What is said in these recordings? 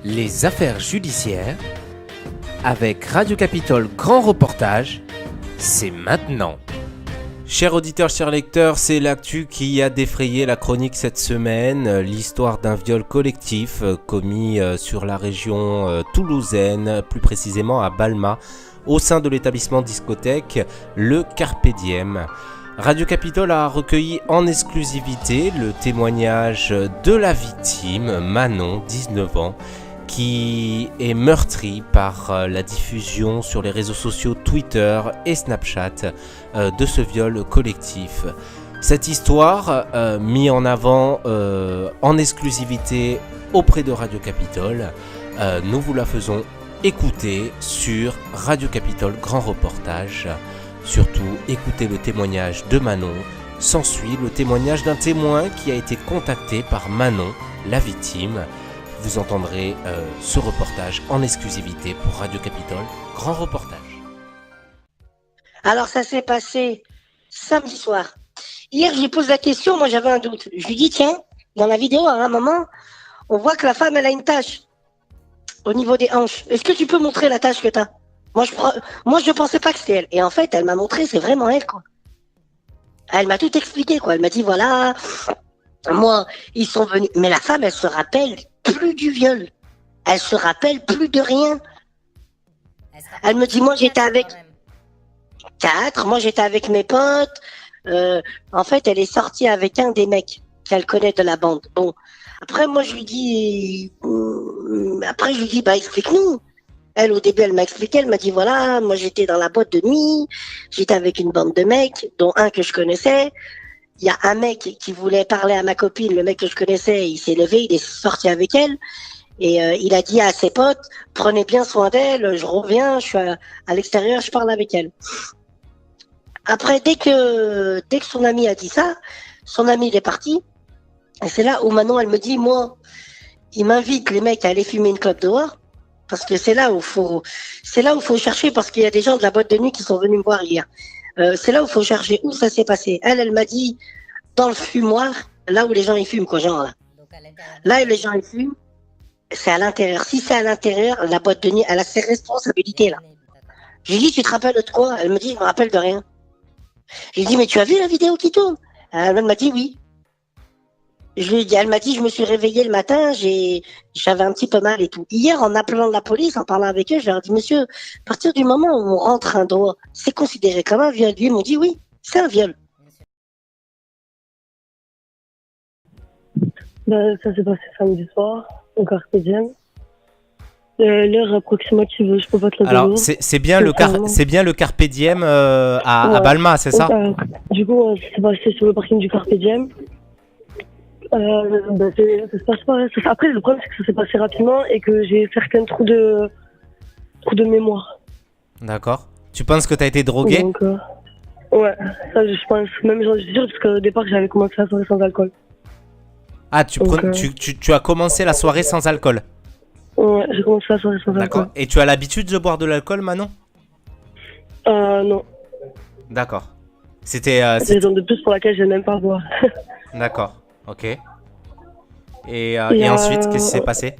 Les affaires judiciaires avec Radio Capitole Grand Reportage, c'est maintenant. Chers auditeurs, chers lecteurs, c'est l'actu qui a défrayé la chronique cette semaine, l'histoire d'un viol collectif commis sur la région toulousaine, plus précisément à Balma, au sein de l'établissement discothèque Le Carpe Diem. Radio Capitole a recueilli en exclusivité le témoignage de la victime, Manon, 19 ans, qui est meurtrie par la diffusion sur les réseaux sociaux Twitter et Snapchat de ce viol collectif. Cette histoire, mise en avant en exclusivité auprès de Radio Capitole, nous vous la faisons écouter sur Radio Capitole Grand Reportage. Surtout, écoutez le témoignage de Manon. S'ensuit le témoignage d'un témoin qui a été contacté par Manon, la victime. Vous entendrez ce reportage en exclusivité pour Radio Capitole, Grand Reportage. Alors ça s'est passé samedi soir. Hier je lui pose la question, moi j'avais un doute. Je lui dis tiens, dans la vidéo à un moment, on voit que la femme elle a une tache au niveau des hanches. Est-ce que tu peux montrer la tache que t'as ? Moi je pensais pas que c'était elle. Et en fait elle m'a montré, c'est vraiment elle quoi. Elle m'a tout expliqué quoi. Elle m'a dit voilà, moi ils sont venus. Mais la femme elle se rappelle plus du viol. Elle se rappelle plus de rien. Elle me dit moi j'étais avec 4, moi j'étais avec mes potes. En fait elle est sortie avec un des mecs qu'elle connaît de la bande. Bon, après moi je lui dis bah explique-nous. Elle au début elle m'a expliqué, elle m'a dit voilà, moi j'étais dans la boîte de nuit, j'étais avec une bande de mecs, dont un que je connaissais. Il y a un mec qui voulait parler à ma copine, le mec que je connaissais, il s'est levé, il est sorti avec elle. Et il a dit à ses potes, prenez bien soin d'elle, je reviens, je suis à l'extérieur, je parle avec elle. Après, dès que son ami a dit ça, son ami il est parti. Et c'est là où Manon, elle me dit, moi, il m'invite les mecs à aller fumer une clope dehors. Parce que c'est là où faut chercher, parce qu'il y a des gens de la boîte de nuit qui sont venus me voir hier. C'est là où il faut chercher où ça s'est passé. Elle m'a dit, dans le fumoir, là où les gens ils fument, quoi, genre là. Là où les gens ils fument, c'est à l'intérieur. Si c'est à l'intérieur, la boîte de nuit, elle a ses responsabilités, là. J'ai dit, tu te rappelles de quoi ? Elle me dit, je me rappelle de rien. J'ai dit, mais tu as vu la vidéo qui tourne ? Elle m'a dit oui. Elle m'a dit, je me suis réveillée le matin, j'avais un petit peu mal et tout. Hier, en appelant la police, en parlant avec eux, je leur ai dit, monsieur, à partir du moment où on rentre un doigt, c'est considéré comme un viol. Lui, ils m'ont dit, oui, c'est un viol. Ça s'est passé samedi soir, au Carpe Diem. L'heure approximative, je peux pas te la donner. Alors, c'est bien le Carpe Diem à Balma, c'est ça ? Du coup, ça s'est passé sur le parking du Carpe Diem. Ça se passe pas. Après, le problème, c'est que ça s'est passé rapidement et que j'ai certains trous de mémoire. D'accord. Tu penses que tu as été drogué ? Donc, ouais, ça je pense. Même j'en suis sûr, parce qu'au départ, j'avais commencé la soirée sans alcool. Ah, tu as commencé la soirée sans alcool ? Ouais, j'ai commencé la soirée sans alcool. D'accord. Et tu as l'habitude de boire de l'alcool, Manon ? Non. D'accord. C'est une raison de plus pour laquelle je n'aime même pas boire. D'accord. Ok. Et ensuite, qu'est-ce qui s'est passé ?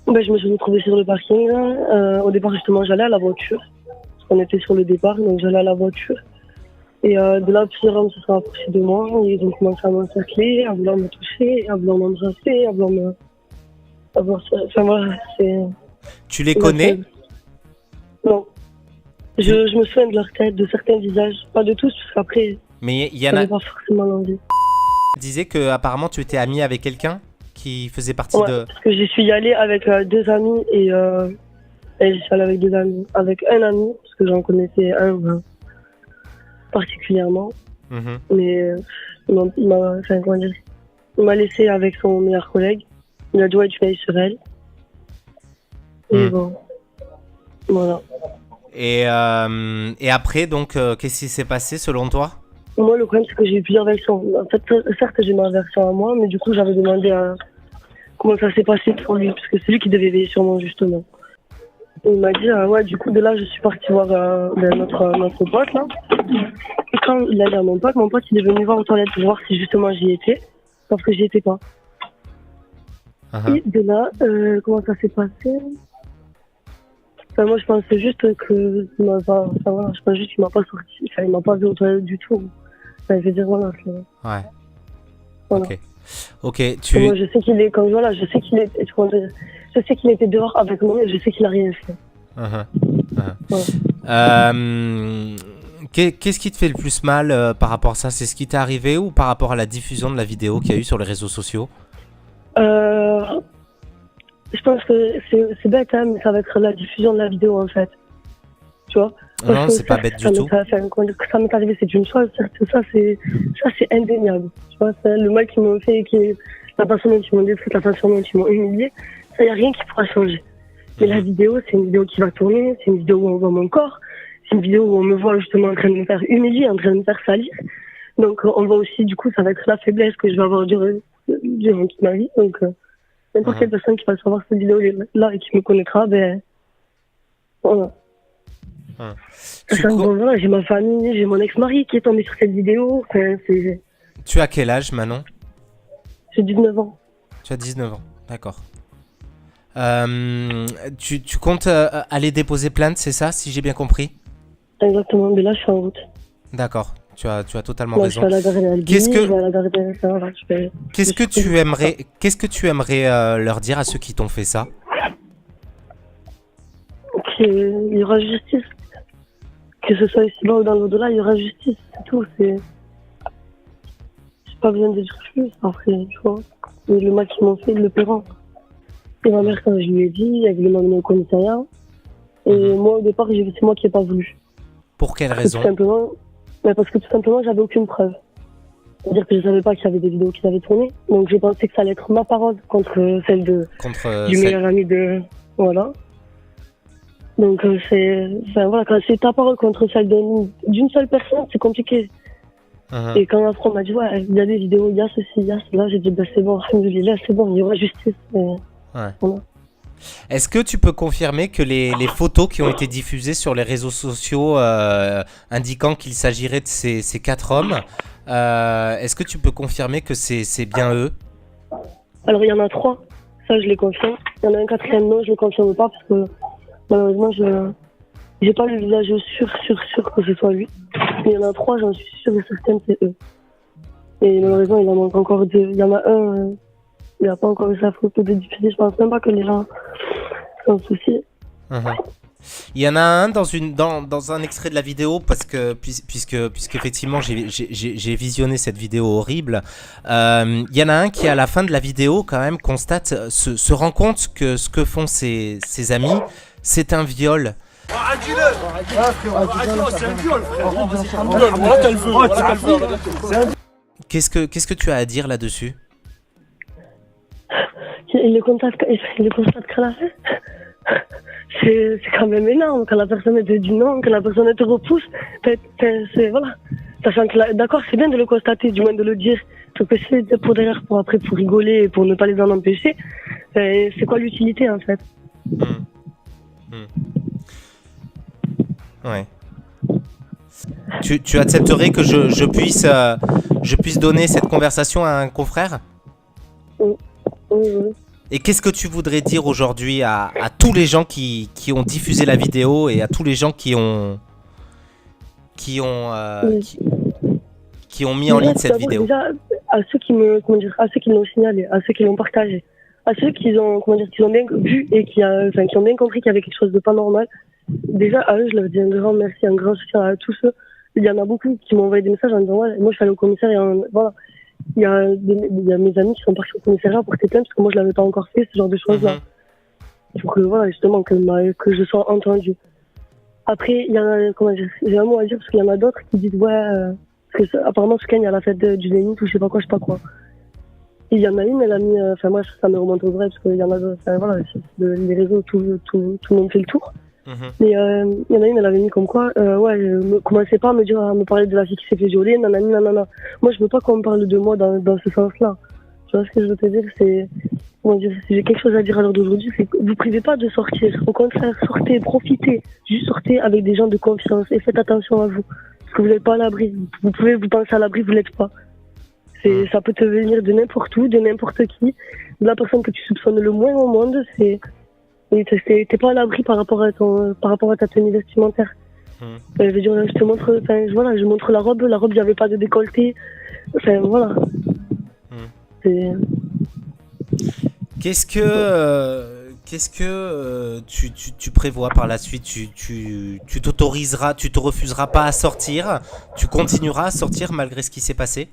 Je me suis retrouvée sur le parking. Au départ, justement, j'allais à la voiture. Parce qu'on était sur le départ, donc j'allais à la voiture. Et de là, plusieurs hommes se sont approchés de moi. Et ils ont commencé à m'encercler, à vouloir me toucher, à vouloir m'embrasser, à vouloir me... Enfin voilà, c'est... Tu les connais ? Non. Je me souviens de leur tête, de certains visages. Pas de tous, parce qu'après, mais il y en a... j'avais pas forcément l'envie. Tu disais qu'apparemment tu étais amie avec quelqu'un qui faisait partie de... parce que j'y suis allée avec 2 amis et j'y suis allée avec 2 amis. Avec un ami, parce que j'en connaissais un particulièrement. Mm-hmm. Mais il m'a laissé avec son meilleur collègue. Il a dit ouais, tu payes sur elle. Et bon, voilà. Et après, donc, qu'est-ce qui s'est passé selon toi ? Moi, le problème, c'est que j'ai eu plusieurs versions. En fait, certes, j'ai ma version à moi, mais du coup, j'avais demandé comment ça s'est passé pour lui, parce que c'est lui qui devait veiller sur moi, justement. Et il m'a dit, ouais, du coup, de là, je suis partie voir notre pote, là. Et quand il a dit à mon pote, il est venu voir aux toilettes pour voir si, justement, j'y étais, parce que j'y étais pas. Et de là, comment ça s'est passé? Enfin, moi, je pensais juste que voilà, je pense juste qu'il m'a pas sorti, enfin, il m'a pas vu aux toilettes du tout. Enfin, je veux dire, voilà. Ouais. Voilà. Ok, Moi, je sais qu'il est, comme voilà, je sais qu'il est, je sais qu'il était dehors avec moi, mais je sais qu'il a rien fait. Voilà. Qu'est-ce qui te fait le plus mal par rapport à ça? C'est ce qui t'est arrivé ou par rapport à la diffusion de la vidéo qu'il y a eu sur les réseaux sociaux? Je pense que c'est bête, hein, mais ça va être la diffusion de la vidéo, en fait. Tu vois? Non, c'est pas bête du tout. Ça m'est arrivé, c'est une chose, ça c'est indéniable. Tu vois, c'est le mal qu'ils m'ont fait, la façon dont ils m'ont détruit, la façon dont ils m'ont humilié, ça y a rien qui pourra changer. Mais la vidéo, c'est une vidéo qui va tourner, c'est une vidéo où on voit mon corps, c'est une vidéo où on me voit justement en train de me faire humilier, en train de me faire salir. Donc on voit aussi, du coup, ça va être la faiblesse que je vais avoir durant toute ma vie. Donc n'importe quelle personne qui va savoir cette vidéo-là et qui me connaîtra, ben voilà. Bon, voilà, j'ai ma famille, j'ai mon ex-mari qui est tombé sur cette vidéo. Enfin, tu as quel âge, Manon? J'ai 19 ans. Tu as 19 ans, d'accord. Tu comptes aller déposer plainte, c'est ça, si j'ai bien compris? Exactement, mais là je suis en route. D'accord, tu as totalement Là, raison. Je vais à la gare d'Albi, Qu'est-ce que tu aimerais leur dire à ceux qui t'ont fait ça? Qu'il y aura justice. Que ce soit ici-bas ou dans l'au-delà, il y aura justice, c'est tout. J'ai pas besoin de dire plus, après, tu vois. Et le mal qu'ils m'ont fait, ils le paieront. Et ma mère, quand je lui ai dit, elle voulait m'emmener au commissariat. Et moi, au départ, c'est moi qui n'ai pas voulu. Pour quelle raison? Parce que tout simplement, j'avais aucune preuve. C'est-à-dire que je savais pas qu'il y avait des vidéos qui avaient tourné. Donc j'ai pensé que ça allait être ma parole contre celle du meilleur ami de... Voilà. Donc voilà, quand c'est ta parole contre celle d'une seule personne, c'est compliqué. Et quand après on m'a dit, ouais, il y a des vidéos, il y a ceci, il y a cela, j'ai dit, bah c'est bon, alhamdoulilah, c'est bon, il y aura justice. Voilà. Est-ce que tu peux confirmer que les photos qui ont été diffusées sur les réseaux sociaux indiquant qu'il s'agirait de ces 4 hommes, est-ce que tu peux confirmer que c'est bien eux? Alors il y en a 3, ça je les confirme. Il y en a un 4e, non, je le confirme pas parce que malheureusement j'ai pas le visage sûr que ce soit lui. Mais il y en a 3, j'en suis sûre et certaine, c'est eux. Et malheureusement il en manque encore 2. Il y en a un... Il n'a pas encore eu sa photo de diffuser. Je pense même pas que les gens sont soucis. Il y en a un dans un extrait de la vidéo parce que puisque effectivement j'ai visionné cette vidéo horrible. Il y en a un qui à la fin de la vidéo quand même constate se rend compte que ce que font ses amis c'est un viol. Qu'est-ce que tu as à dire là-dessus? Il le constate qu'à la fin. C'est quand même énorme quand la personne te dit non, quand la personne te repousse. Voilà. Sachant que d'accord, c'est bien de le constater, du moins de le dire. Sauf que c'est pour derrière, pour rigoler et pour ne pas les en empêcher. C'est quoi l'utilité en fait? Ouais. Tu accepterais que je puisse donner cette conversation à un confrère? Oui. Et qu'est-ce que tu voudrais dire aujourd'hui à tous les gens qui ont diffusé la vidéo et à tous les gens qui ont mis en ligne cette vidéo? Déjà, à ceux qui l'ont signalé, à ceux qui l'ont partagé, à ceux qui ont bien vu et qui ont bien compris qu'il y avait quelque chose de pas normal. Déjà, à eux, je leur dis un grand merci, un grand soutien à tous ceux. Il y en a beaucoup qui m'ont envoyé des messages en disant ouais, moi je suis allé au commissariat, voilà. Il y a mes amis qui sont partis au commissariat pour porter plainte parce que moi je l'avais pas encore fait, ce genre de choses-là. Pour que voilà, justement, que je sois entendue. Après, il y a, j'ai un mot à dire parce qu'il y en a d'autres qui disent ouais, parce que apparemment ce week-end il y a la fête du Zénith ou je sais pas quoi. Et il y en a une, elle a mis, moi ça me remonte au vrai parce qu'il y en a d'autres, voilà, les réseaux, tout le monde fait le tour. Mais il y en a une, elle avait mis comme quoi, commencez pas à me parler de la fille qui s'est fait violer, nanana. Moi, je veux pas qu'on me parle de moi dans ce sens-là. Tu vois ce que je veux te dire, si j'ai quelque chose à dire à l'heure d'aujourd'hui, c'est que vous privez pas de sortir. Au contraire, sortez, profitez. Juste sortez avec des gens de confiance et faites attention à vous. Parce que vous n'êtes pas à l'abri. Vous pouvez vous penser à l'abri, vous l'êtes pas. Ça peut te venir de n'importe où, de n'importe qui, de la personne que tu soupçonnes le moins au monde. T'es pas à l'abri par rapport à ta tenue vestimentaire. Je veux dire, je montre la robe, il n'y avait pas de décolleté. Enfin, voilà. Qu'est-ce que tu prévois par la suite? Tu t'autoriseras, tu te refuseras pas à sortir? Tu continueras à sortir malgré ce qui s'est passé?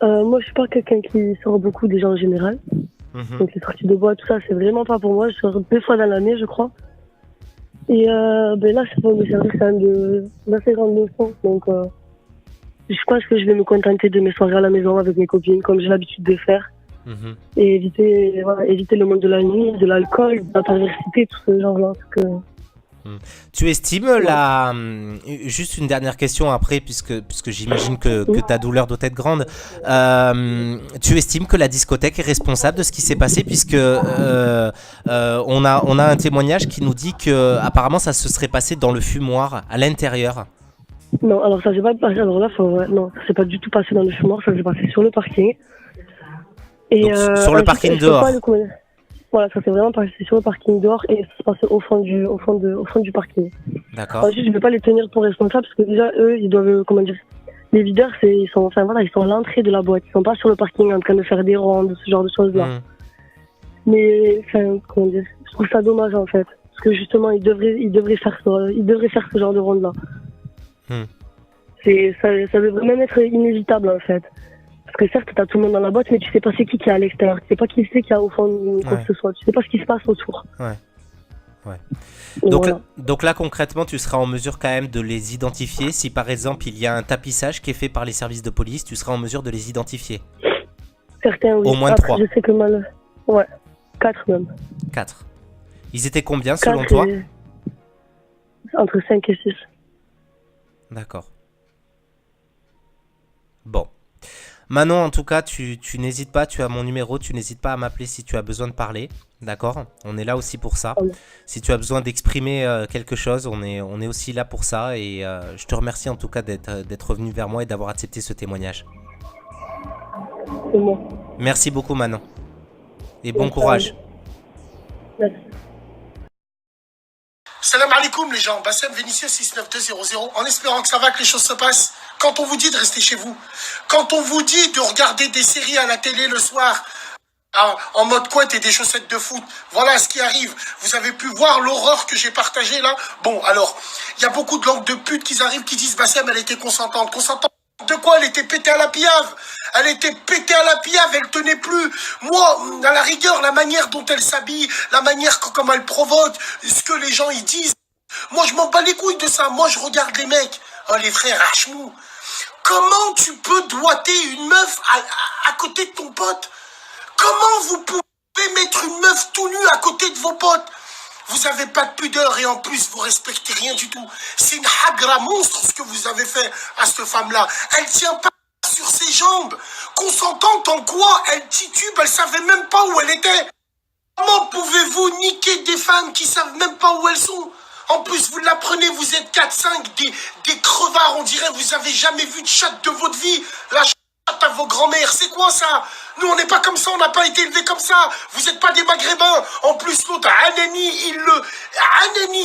Moi, je suis pas quelqu'un qui sort beaucoup déjà en général. Donc les sorties de bois, tout ça, c'est vraiment pas pour moi. Je sors 2 fois dans l'année, je crois. Et là, ça va me servir quand même d'assez grande leçon. Donc, je pense que je vais me contenter de mes soirées à la maison avec mes copines, comme j'ai l'habitude de faire. Et éviter le monde de la nuit, de l'alcool, de la perversité, tout ce genre-là. Tu estimes juste une dernière question après, puisque j'imagine que ta douleur doit être grande. Tu estimes que la discothèque est responsable de ce qui s'est passé, puisque on a un témoignage qui nous dit que apparemment ça se serait passé dans le fumoir, à l'intérieur. Non, alors ça s'est pas passé. Alors là, non, ça s'est pas du tout passé dans le fumoir, ça s'est passé sur le parking. Et donc, sur le parking dehors. Voilà, ça s'est vraiment passé sur le parking dehors et ça s'est passé au fond du parking. D'accord. Ensuite, je ne vais pas les tenir pour responsables parce que déjà, eux, ils doivent, les videurs, ils sont à l'entrée de la boîte. Ils sont pas sur le parking en train de faire des rondes, ce genre de choses-là. Mais, je trouve ça dommage, en fait. Parce que justement, ils devraient faire ce genre de ronde-là. Ça devrait même être inévitable, en fait. Parce que certes, t'as tout le monde dans la boîte, mais tu sais pas c'est qui est à l'extérieur. Tu sais pas qui c'est qui a au fond quoi que ce soit. Tu sais pas ce qui se passe autour. Donc là, concrètement, tu seras en mesure quand même de les identifier. Si par exemple, il y a un tapissage qui est fait par les services de police, tu seras en mesure de les identifier. Certains, oui. Au moins 3. Je sais que mal. Ouais, 4 même. 4. Ils étaient combien selon toi? Entre 5 et 6. D'accord. Bon. Manon, en tout cas, tu n'hésites pas, tu as mon numéro, tu n'hésites pas à m'appeler si tu as besoin de parler, d'accord? On est là aussi pour ça. Si tu as besoin d'exprimer quelque chose, on est aussi là pour ça. Et je te remercie en tout cas d'être revenu vers moi et d'avoir accepté ce témoignage. C'est moi. Merci beaucoup, Manon. Et bon courage. Merci. Salam alaikum les gens, Bassem Vénitieux 69200, en espérant que ça va, que les choses se passent. Quand on vous dit de rester chez vous, quand on vous dit de regarder des séries à la télé le soir, en mode couette et des chaussettes de foot, voilà ce qui arrive. Vous avez pu voir l'horreur que j'ai partagée là. Bon, alors, il y a beaucoup de langues de pute qui arrivent qui disent Bassem, elle était consentante. Consentante de quoi? Elle était pétée à la piave. Elle était pétée à la piave, elle tenait plus. Moi, à la rigueur, la manière dont elle s'habille, la manière comment elle provoque, ce que les gens y disent, moi je m'en bats les couilles de ça. Moi je regarde les mecs, les frères Hachemou. Comment tu peux doigter une meuf à côté de ton pote? Comment vous pouvez mettre une meuf tout nue à côté de vos potes? Vous avez pas de pudeur et en plus vous respectez rien du tout. C'est une hagra monstre ce que vous avez fait à cette femme-là. Elle tient pas sur ses jambes. Consentante en quoi? Elle titube, elle savait même pas où elle était. Comment pouvez-vous niquer des femmes qui savent même pas où elles sont? En plus, vous l'apprenez, vous êtes 4-5, des crevards, on dirait, vous avez jamais vu de chatte de votre vie. La chatte à vos grands-mères, c'est quoi ça? Nous, on n'est pas comme ça, on n'a pas été élevés comme ça. Vous n'êtes pas des maghrébins. En plus, l'autre, Anani,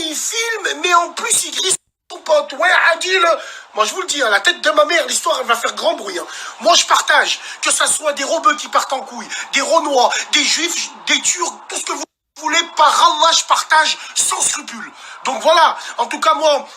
il filme, mais en plus, il grisse son pote. Ouais, Adil. Moi, je vous le dis, à la tête de ma mère, l'histoire, elle va faire grand bruit. Moi, je partage, que ça soit des robeux qui partent en couille, des Renois, des Juifs, des Turcs, tout ce que vous voulez, par Allah, je partage sans scrupule. Donc voilà, en tout cas, moi,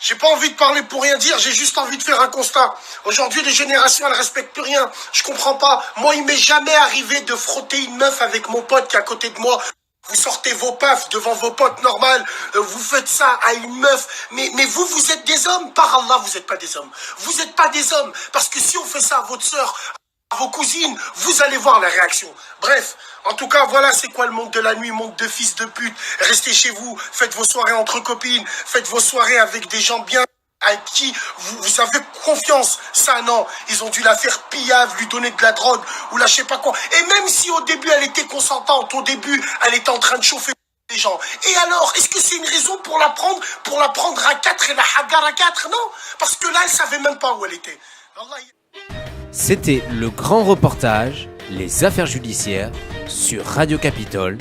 j'ai pas envie de parler pour rien dire, j'ai juste envie de faire un constat. Aujourd'hui, les générations, elles respectent plus rien. Je comprends pas. Moi, il m'est jamais arrivé de frotter une meuf avec mon pote qui est à côté de moi. Vous sortez vos pafs devant vos potes normal, vous faites ça à une meuf, mais vous êtes des hommes, par Allah, vous n'êtes pas des hommes. Vous n'êtes pas des hommes, parce que si on fait ça à votre sœur, à vos cousines, vous allez voir la réaction. Bref, en tout cas, voilà c'est quoi le monde de la nuit, monde de fils de pute. Restez chez vous, faites vos soirées entre copines, faites vos soirées avec des gens bien à qui vous avez confiance. Ça, non, ils ont dû la faire pillave, lui donner de la drogue, ou la je sais pas quoi. Et même si au début, elle était consentante, au début, elle était en train de chauffer les gens. Et alors, est-ce que c'est une raison pour la prendre à 4 et la hagar à 4? Non, parce que là, elle savait même pas où elle était. Allah... C'était le grand reportage, les affaires judiciaires sur Radio Capitole.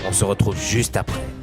On se retrouve juste après.